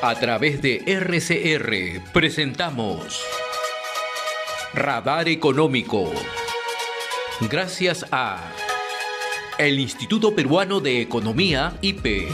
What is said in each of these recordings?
A través de RCR presentamos Radar Económico. Gracias a el Instituto Peruano de Economía, IPE.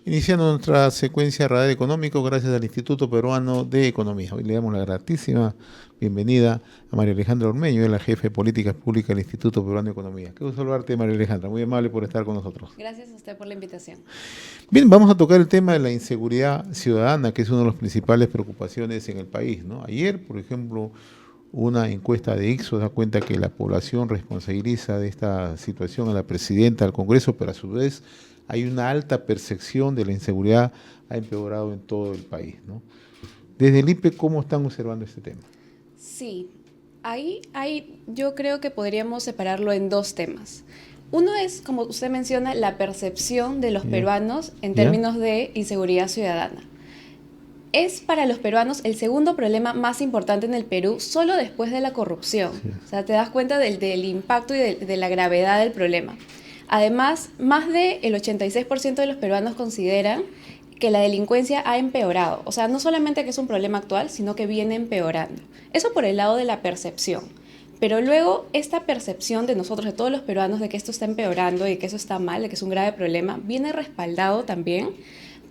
Iniciando nuestra secuencia Radar Económico gracias al Instituto Peruano de Economía. Hoy le damos la gratísima bienvenida a María Alejandra Ormeño, la jefe de Políticas Públicas del Instituto Peruano de Economía. Qué gusto saludarte, María Alejandra. Muy amable por estar con nosotros. Gracias a usted por la invitación. Bien, vamos a tocar el tema de la inseguridad ciudadana, que es una de las principales preocupaciones en el país, ¿no? Ayer, por ejemplo, una encuesta de Ipsos da cuenta que la población responsabiliza de esta situación a la presidenta, al Congreso, pero a su vez hay una alta percepción de la inseguridad, ha empeorado en todo el país, ¿no? Desde el IPE, ¿cómo están observando este tema? Sí, ahí yo creo que podríamos separarlo en dos temas. Uno es, como usted menciona, la percepción de los peruanos en términos de inseguridad ciudadana. Es para los peruanos el segundo problema más importante en el Perú, solo después de la corrupción. Sí. O sea, te das cuenta del impacto y de la gravedad del problema. Además, más del 86% de los peruanos consideran que la delincuencia ha empeorado. O sea, no solamente que es un problema actual, sino que viene empeorando. Eso por el lado de la percepción. Pero luego, esta percepción de nosotros, de todos los peruanos, de que esto está empeorando y que eso está mal, de que es un grave problema, viene respaldado también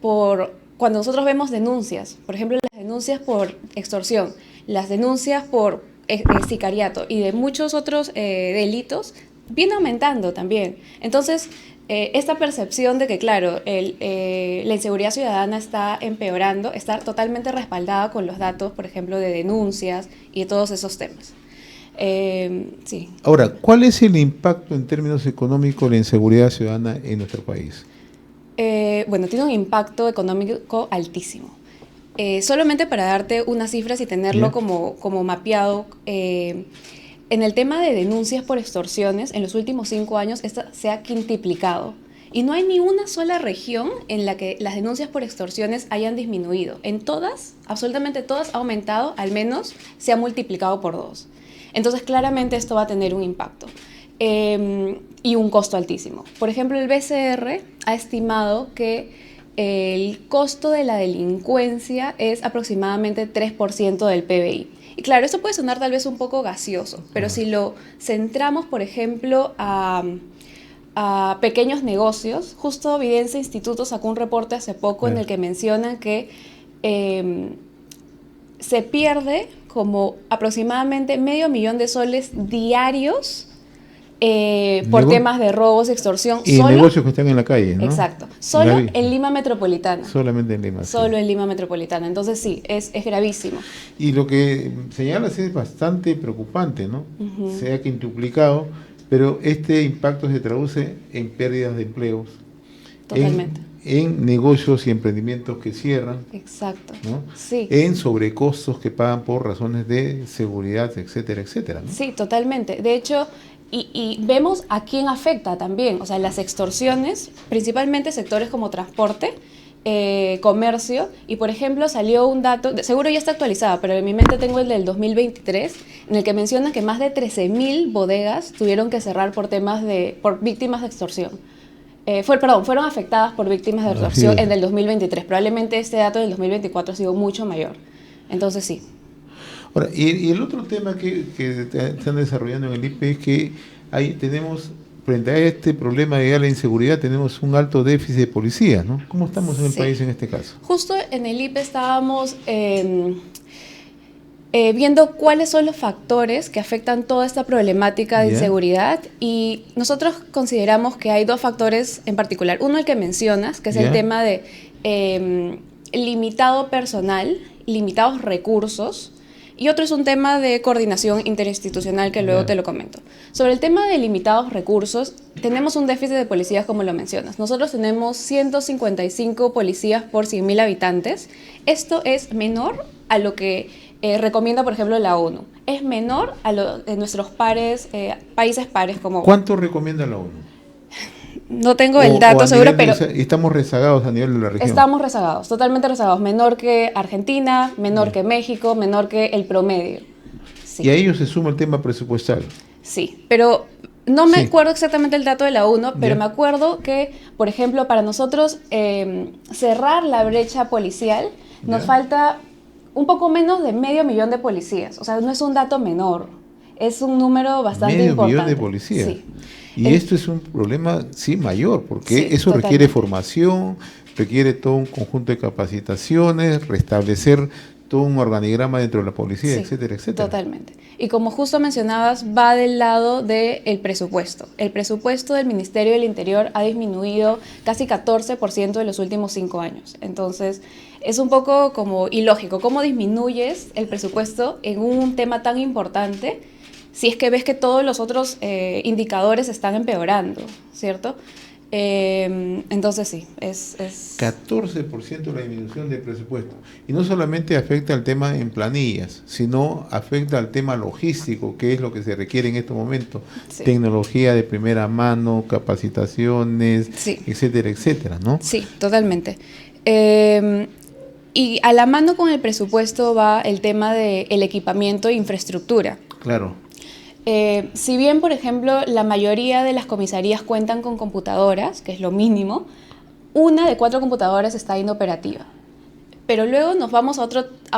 por cuando nosotros vemos denuncias. Por ejemplo, las denuncias por extorsión, las denuncias por sicariato y de muchos otros delitos, viene aumentando también. Entonces, esta percepción de que, claro, la inseguridad ciudadana está empeorando, está totalmente respaldada con los datos, por ejemplo, de denuncias y de todos esos temas. Sí. Ahora, ¿cuál es el impacto en términos económicos de la inseguridad ciudadana en nuestro país? Bueno, tiene un impacto económico altísimo. Solamente para darte unas cifras y tenerlo como mapeado, en el tema de denuncias por extorsiones, en los últimos 5 años esta se ha quintuplicado. Y no hay ni una sola región en la que las denuncias por extorsiones hayan disminuido. En todas, absolutamente todas, ha aumentado, al menos se ha multiplicado por 2. Entonces, claramente esto va a tener un impacto y un costo altísimo. Por ejemplo, el BCR ha estimado que el costo de la delincuencia es aproximadamente 3% del PBI. Y claro, esto puede sonar tal vez un poco gaseoso, pero si lo centramos, por ejemplo, a pequeños negocios, justo Evidencia Instituto sacó un reporte hace poco en el que mencionan que se pierde como aproximadamente $500,000 diarios por temas de robos, extorsión. Y solo, negocios que están en la calle, ¿no? Exacto. Solo en Lima Metropolitana. Solamente en Lima. Solo en Lima Metropolitana. Entonces sí, es gravísimo. Y lo que señalas es bastante preocupante, ¿no? Se ha quintuplicado, pero este impacto se traduce en pérdidas de empleos. Totalmente. En negocios y emprendimientos que cierran. Exacto. ¿No? Sí. En sobrecostos que pagan por razones de seguridad, etcétera, etcétera, ¿no? Sí, totalmente. De hecho, y vemos a quién afecta también. O sea, las extorsiones, principalmente sectores como transporte, comercio, y por ejemplo salió un dato, seguro ya está actualizado, pero en mi mente tengo el del 2023, en el que menciona que más de 13,000 bodegas tuvieron que cerrar por víctimas de extorsión. Fueron afectadas por víctimas de extorsión en el 2023. Probablemente este dato del 2024 ha sido mucho mayor. Entonces sí. Ahora, y el otro tema que están desarrollando en el IPE es que tenemos, frente a este problema de la inseguridad, tenemos un alto déficit de policías, ¿no? ¿Cómo estamos en el país en este caso? Justo en el IPE estábamos viendo cuáles son los factores que afectan toda esta problemática de inseguridad, y nosotros consideramos que hay 2 factores en particular. Uno, el que mencionas, que es el tema de limitado personal, limitados recursos, y otro es un tema de coordinación interinstitucional que luego te lo comento. Sobre el tema de limitados recursos, tenemos un déficit de policías, como lo mencionas. Nosotros tenemos 155 policías por 100,000 habitantes. Esto es menor a lo que recomienda, por ejemplo, la ONU. Es menor a lo de nuestros países pares como... ¿Cuánto recomienda la ONU? No tengo el dato seguro, pero... Estamos rezagados a nivel de la región. Estamos rezagados, totalmente rezagados. Menor que Argentina, menor que México, menor que el promedio. Sí. Y a ello se suma el tema presupuestal. Sí, pero no me Sí. acuerdo exactamente el dato de la ONU, pero Ya. me acuerdo que, por ejemplo, para nosotros cerrar la brecha policial nos Ya. falta un poco menos de 500.000 de policías. O sea, no es un dato menor, es un número bastante 500.000 de importante. policías. Sí. Y esto es un problema, sí, mayor, porque Sí, eso requiere totalmente. formación, requiere todo un conjunto de capacitaciones, restablecer todo un organigrama dentro de la policía, Sí, etcétera, etcétera. totalmente. Y como justo mencionabas, va del lado del presupuesto. El presupuesto del Ministerio del Interior ha disminuido casi 14% en los últimos 5 años. Entonces, es un poco como ilógico. ¿Cómo disminuyes el presupuesto en un tema tan importante si es que ves que todos los otros indicadores están empeorando, ¿cierto? Entonces sí, es... 14% la disminución del presupuesto. Y no solamente afecta al tema en planillas, sino afecta al tema logístico, que es lo que se requiere en estos momentos. Sí. Tecnología de primera mano, capacitaciones, Sí. etcétera, etcétera, ¿no? Sí, totalmente. Y a la mano con el presupuesto va el tema del equipamiento e infraestructura. Claro. Si bien, por ejemplo, la mayoría de las comisarías cuentan con computadoras, que es lo mínimo, 1 de 4 computadoras está inoperativa. Pero luego nos vamos a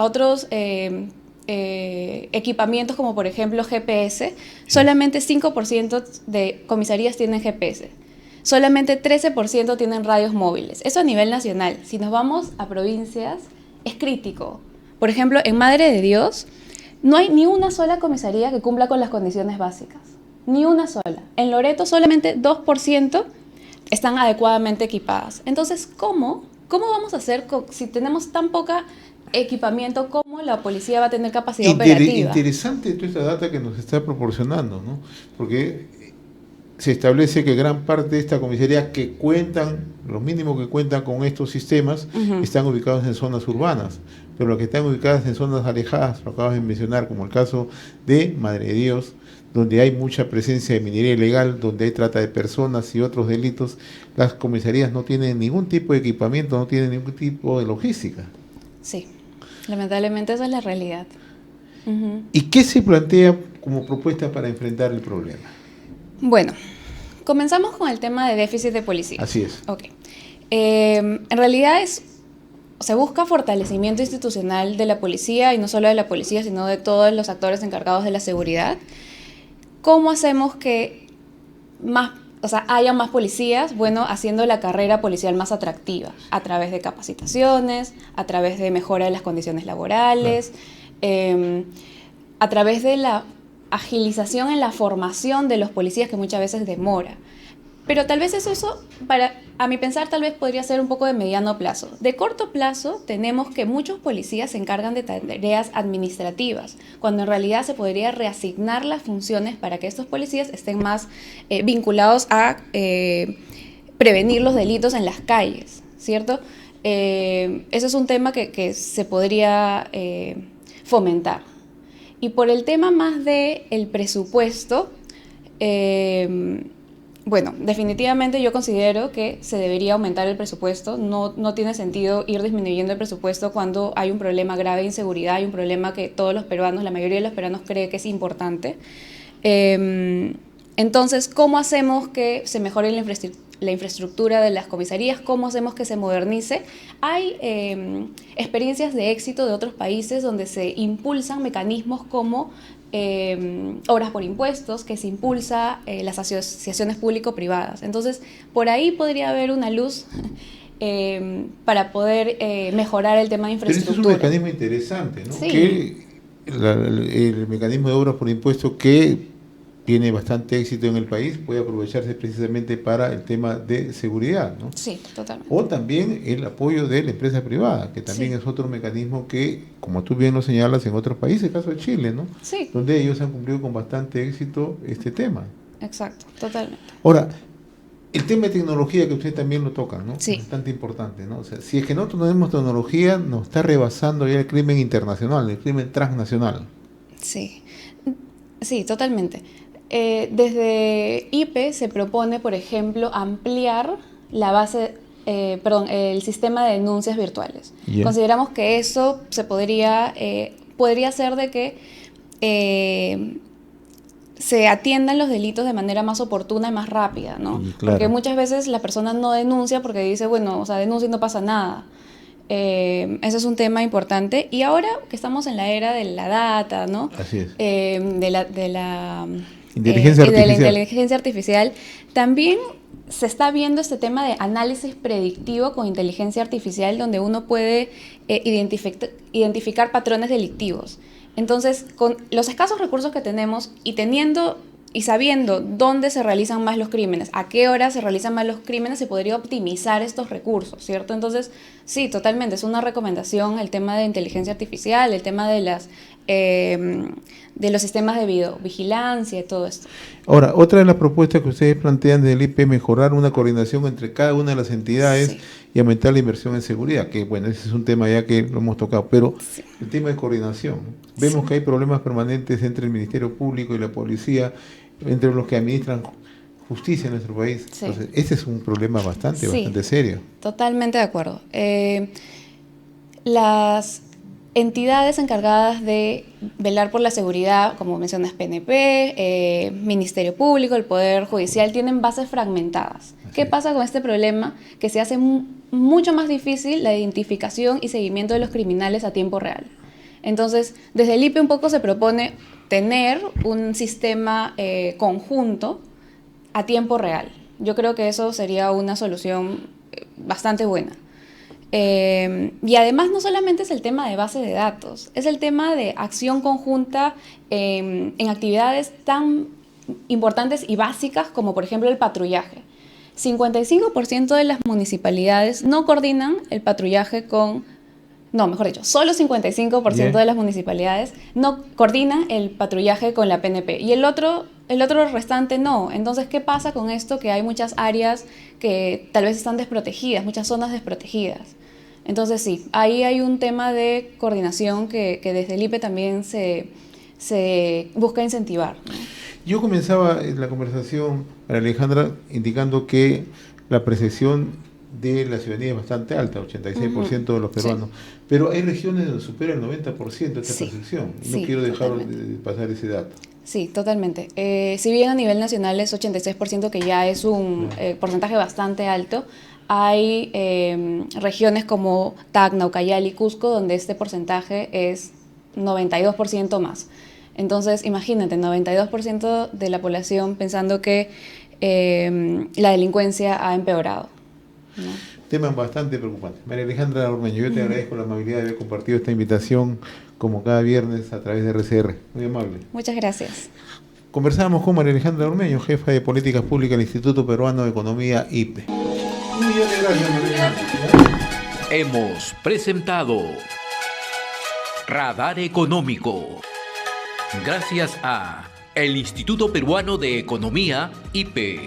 otros equipamientos como por ejemplo GPS. Solamente 5% de comisarías tienen GPS. Solamente 13% tienen radios móviles. Eso a nivel nacional. Si nos vamos a provincias, es crítico. Por ejemplo, en Madre de Dios no hay ni una sola comisaría que cumpla con las condiciones básicas. Ni una sola. En Loreto solamente 2% están adecuadamente equipadas. Entonces, ¿cómo vamos a hacer si tenemos tan poca equipamiento? ¿Cómo la policía va a tener capacidad operativa? Interesante toda esta data que nos está proporcionando, ¿no? Porque se establece que gran parte de esta comisaría que cuentan, lo mínimo que cuentan con estos sistemas, están ubicados en zonas urbanas, pero los que están ubicadas en zonas alejadas, lo acabas de mencionar, como el caso de Madre de Dios, donde hay mucha presencia de minería ilegal, donde hay trata de personas y otros delitos, las comisarías no tienen ningún tipo de equipamiento, no tienen ningún tipo de logística. Sí, lamentablemente esa es la realidad. ¿Y qué se plantea como propuesta para enfrentar el problema? Bueno, comenzamos con el tema de déficit de policía. Así es. Ok. En realidad se busca fortalecimiento institucional de la policía, y no solo de la policía, sino de todos los actores encargados de la seguridad. ¿Cómo hacemos que haya más policías? Bueno, haciendo la carrera policial más atractiva, a través de capacitaciones, a través de mejora de las condiciones laborales, a través de la agilización en la formación de los policías, que muchas veces demora. Pero tal vez eso a mi pensar, tal vez podría ser un poco de mediano plazo. De corto plazo, tenemos que muchos policías se encargan de tareas administrativas, cuando en realidad se podría reasignar las funciones para que estos policías estén más vinculados a prevenir los delitos en las calles, ¿cierto? Eso es un tema que se podría fomentar. Y por el tema más del presupuesto, bueno, definitivamente yo considero que se debería aumentar el presupuesto. No tiene sentido ir disminuyendo el presupuesto cuando hay un problema grave de inseguridad, hay un problema que todos los peruanos, la mayoría de los peruanos cree que es importante. Entonces, ¿cómo hacemos que se mejore la infraestructura de las comisarías? ¿Cómo hacemos que se modernice? Hay experiencias de éxito de otros países donde se impulsan mecanismos como obras por impuestos, que se impulsa las asociaciones público-privadas. Entonces, por ahí podría haber una luz para poder mejorar el tema de infraestructura. Pero este es un mecanismo interesante, ¿no? Sí. Que el mecanismo de obras por impuesto, que tiene bastante éxito en el país, puede aprovecharse precisamente para el tema de seguridad, ¿no? Sí, totalmente. O también el apoyo de la empresa privada, que también Sí. es otro mecanismo que, como tú bien lo señalas, en otros países, el caso de Chile, ¿no? Sí. Donde ellos han cumplido con bastante éxito este tema. Exacto, totalmente. Ahora, el tema de tecnología, que usted también lo toca, ¿no? Sí. Es bastante importante, ¿no? O sea, si es que no tenemos tecnología, nos está rebasando ya el crimen internacional, el crimen transnacional. Sí, sí, totalmente. Desde IPE se propone, por ejemplo, ampliar el sistema de denuncias virtuales. Yeah. Consideramos que eso podría ser de que se atiendan los delitos de manera más oportuna y más rápida, ¿no? Claro. Porque muchas veces la persona no denuncia porque dice, bueno, o sea, denuncia y no pasa nada. Ese es un tema importante. Y ahora que estamos en la era de la data, ¿no? Así es. De la Inteligencia artificial, también se está viendo este tema de análisis predictivo con inteligencia artificial, donde uno puede identificar patrones delictivos. Entonces, con los escasos recursos que tenemos y sabiendo dónde se realizan más los crímenes, a qué hora se realizan más los crímenes, se podría optimizar estos recursos, ¿cierto? Entonces, sí, totalmente, es una recomendación el tema de inteligencia artificial, el tema de los sistemas de videovigilancia y todo esto. Ahora, otra de las propuestas que ustedes plantean del IP es mejorar una coordinación entre cada una de las entidades, sí, y aumentar la inversión en seguridad, que bueno, ese es un tema ya que lo hemos tocado, pero sí, el tema de coordinación, vemos sí, que hay problemas permanentes entre el Ministerio Público y la policía, entre los que administran justicia en nuestro país. Sí. Entonces, ese es un problema bastante serio. Totalmente de acuerdo. Las entidades encargadas de velar por la seguridad, como mencionas, PNP, Ministerio Público, el Poder Judicial, tienen bases fragmentadas. ¿Qué pasa con este problema? Que se hace mucho más difícil la identificación y seguimiento de los criminales a tiempo real. Entonces, desde el IPE un poco se propone tener un sistema conjunto a tiempo real. Yo creo que eso sería una solución bastante buena. Y además no solamente es el tema de base de datos, es el tema de acción conjunta en actividades tan importantes y básicas como por ejemplo el patrullaje. 55% de las municipalidades no coordinan el patrullaje solo 55% de las municipalidades no coordinan el patrullaje con la PNP y el otro restante no. Entonces, ¿qué pasa con esto? Que hay muchas áreas que tal vez están desprotegidas, muchas zonas desprotegidas. Entonces, sí, ahí hay un tema de coordinación que desde el IPE también se busca incentivar, ¿no? Yo comenzaba la conversación, María Alejandra, indicando que la percepción de la ciudadanía es bastante alta, 86% de los peruanos, sí, pero hay regiones donde supera el 90% esta percepción, y no quiero dejar de pasar ese dato. Sí, totalmente. Si bien a nivel nacional es 86%, que ya es un porcentaje bastante alto, hay regiones como Tacna, Ucayali y Cusco donde este porcentaje es 92% más. Entonces, imagínate, 92% de la población pensando que la delincuencia ha empeorado, ¿no? Tema bastante preocupante. María Alejandra Ormeño, yo te agradezco la amabilidad de haber compartido esta invitación como cada viernes a través de RCR. Muy amable. Muchas gracias. Conversábamos con María Alejandra Ormeño, jefa de Políticas Públicas del Instituto Peruano de Economía, IPE. Un millón de gracias, María Alejandra. Hemos presentado Radar Económico. Gracias a el Instituto Peruano de Economía, IPE.